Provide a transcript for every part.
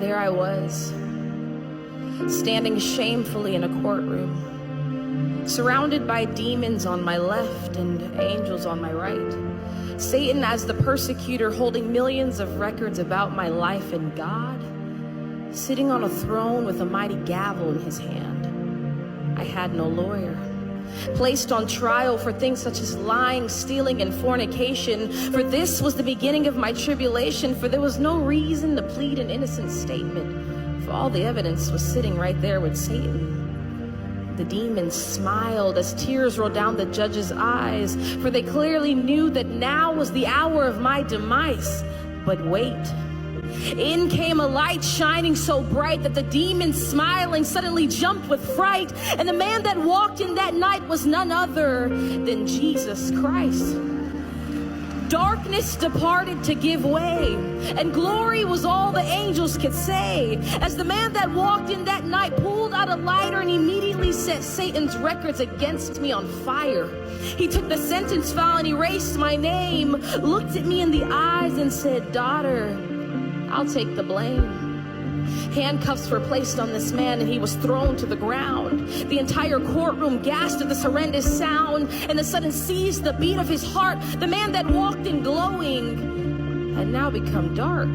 There I was, standing shamefully in a courtroom, surrounded by demons on my left and angels on my right. Satan as the persecutor, holding millions of records about my life, and God sitting on a throne with a mighty gavel in his hand. I had no lawyer. Placed on trial for things such as lying, stealing, and fornication. For this was the beginning of my tribulation, for there was no reason to plead an innocent statement, for all the evidence was sitting right there with Satan. The demons smiled as tears rolled down the judge's eyes, for they clearly knew that now was the hour of my demise. But wait. In came a light shining so bright that the demons, smiling, suddenly jumped with fright. And the man that walked in that night was none other than Jesus Christ. Darkness departed to give way, and glory was all the angels could say, as the man that walked in that night pulled out a lighter and immediately set Satan's records against me on fire. He took the sentence file and erased my name, looked at me in the eyes and said, "Daughter, I'll take the blame." Handcuffs were placed on this man and he was thrown to the ground. The entire courtroom gasped at this horrendous sound, and the sudden seized the beat of his heart. The man that walked in glowing had now become dark.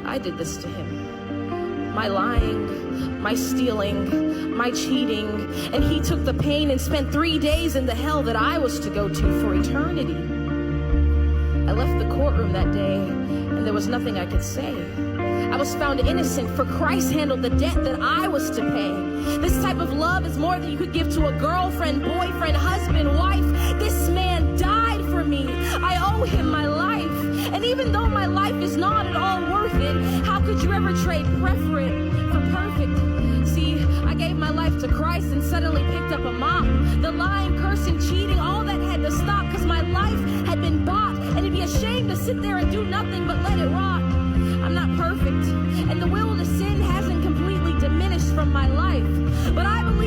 I did this to him. My lying, my stealing, my cheating, and he took the pain and spent 3 days in the hell that I was to go to for eternity. I left the courtroom that day, and there was nothing I could say. I was found innocent, for Christ handled the debt that I was to pay. This type of love is more than you could give to a girlfriend, boyfriend, husband, wife. This man died for me. I owe him my life. And even though my life is not at all worth it, how could you ever trade preference for perfect? See, I gave my life to Christ and suddenly picked up a mop. The lying, cursing, cheating, all that had to stop, because my life had been bought. And it'd be a shame to sit there and do nothing but let it rot. I'm not perfect, and the will to sin hasn't completely diminished from my life, but I believe